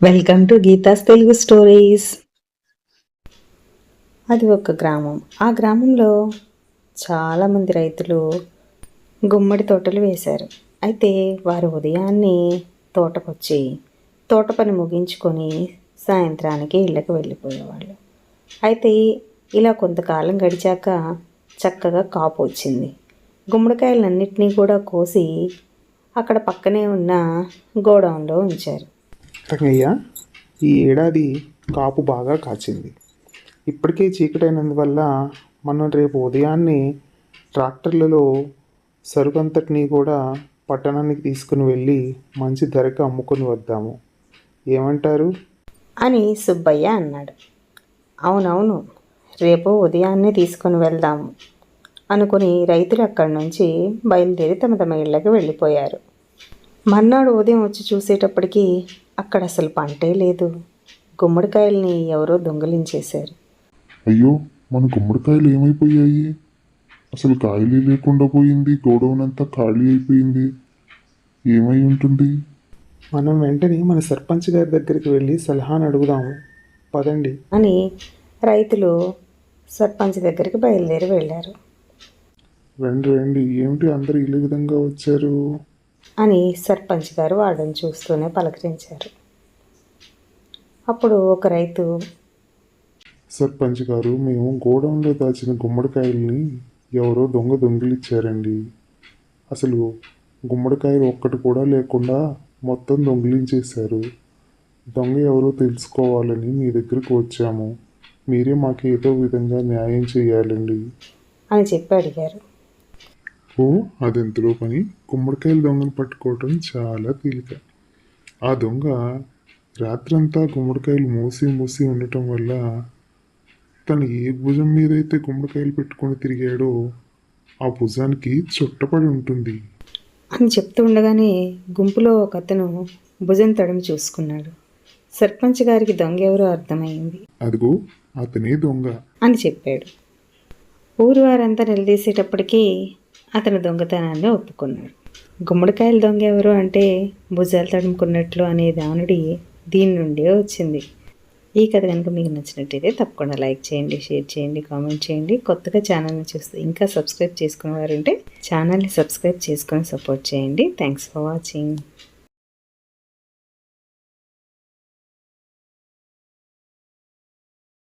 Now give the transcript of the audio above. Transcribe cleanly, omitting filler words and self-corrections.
Welcome to Geetha's Telugu stories. అది ఒక గ్రామం. ఆ గ్రామంలో చాలామంది రైతులు గుమ్మడి తోటలు వేశారు. అయితే వారు ఉదయాన్నే తోటకొచ్చి తోట పని ముగించుకొని సాయంత్రానికి ఇళ్ళకి వెళ్ళిపోయేవాళ్ళు. అయితే ఇలా కొంతకాలం గడిచాక చక్కగా కాపు వచ్చింది. గుమ్మడికాయలన్నింటినీ కూడా కోసి అక్కడ పక్కనే ఉన్న గోడౌన్లో ఉంచారు. రంగయ్య, ఈ ఏడాది కాపు బాగా కాచింది. ఇప్పటికే చీకటైనందువల్ల మనం రేపు ఉదయాన్నే ట్రాక్టర్లలో సరుకంతటినీ కూడా పట్టణానికి తీసుకుని వెళ్ళి మంచి ధరకు అమ్ముకొని వద్దాము. ఏమంటారు అని సుబ్బయ్య అన్నాడు. అవునవును, రేపు ఉదయాన్నే తీసుకొని వెళ్దాము అనుకుని రైతులు అక్కడి నుంచి బయలుదేరి తమ తమ ఇళ్ళకి వెళ్ళిపోయారు. మర్నాడు ఉదయం వచ్చి చూసేటప్పటికి అక్కడ అసలు పంటే లేదు. గుమ్మడికాయల్ని ఎవరో దొంగిలించేశారు. అయ్యో, మన గుమ్మడికాయలు ఏమైపోయాయి? అసలు కాయలే లేకుండా పోయింది. గోడౌన్ అంతా ఖాళీ అయిపోయింది. ఏమై ఉంటుంది? మనం వెంటనే మన సర్పంచ్ గారి దగ్గరికి వెళ్ళి సలహాను అడుగుదాము, పదండి అని రైతులు సర్పంచ్ దగ్గరికి బయలుదేరి వెళ్ళారు. రండి రండి, ఏమిటి అందరూ ఈ విధంగా వచ్చారు అని సర్పంచ్ గారు వాళ్ళని చూస్తూనే పలకరించారు. అప్పుడు ఒక రైతు, సర్పంచ్ గారు, మేము గోడౌన్లో దాచిన గుమ్మడికాయల్ని ఎవరో దొంగిలించారండి. అసలు గుమ్మడికాయలు ఒక్కటి కూడా లేకుండా మొత్తం దొంగిలించేశారు. దొంగ ఎవరో తెలుసుకోవాలని మీ దగ్గరకు వచ్చాము. మీరే మాకు ఏదో విధంగా న్యాయం చేయాలండి అని చెప్పి అడిగారు. ఓ, అదెంతలో పని. గుమ్మడికాయల దొంగను పట్టుకోవటం చాలా తేలిక. ఆ దొంగ రాత్రంతా గుమ్మడికాయలు మూసి ఉండటం వల్ల తను ఏ భుజం మీద అయితే గుమ్మడికాయలు పెట్టుకొని తిరిగాడో ఆ భుజానికి చుట్టపడి ఉంటుంది అని చెప్తూ ఉండగానే గుంపులో ఒక అతను భుజం తడిమి చూసుకున్నాడు. సర్పంచ్ గారికి దొంగ ఎవరో అర్థమైంది. అదిగో అతనే దొంగ అని చెప్పాడు. ఊరు వారంతా నిలదీసేటప్పటికీ అతను దొంగతనాన్ని ఒప్పుకున్నాడు. గుమ్మడికాయల దొంగ ఎవరు అంటే భుజాలు తడుముకున్నట్లు అనే దానుడి దీని నుండే వచ్చింది. ఈ కథ కనుక మీకు నచ్చినట్టయితే తప్పకుండా లైక్ చేయండి, షేర్ చేయండి, కామెంట్ చేయండి. కొత్తగా ఛానల్ని చూస్తే ఇంకా సబ్స్క్రైబ్ చేసుకునే వారు ఉంటే ఛానల్ని సబ్స్క్రైబ్ చేసుకొని సపోర్ట్ చేయండి. Thanks for watching.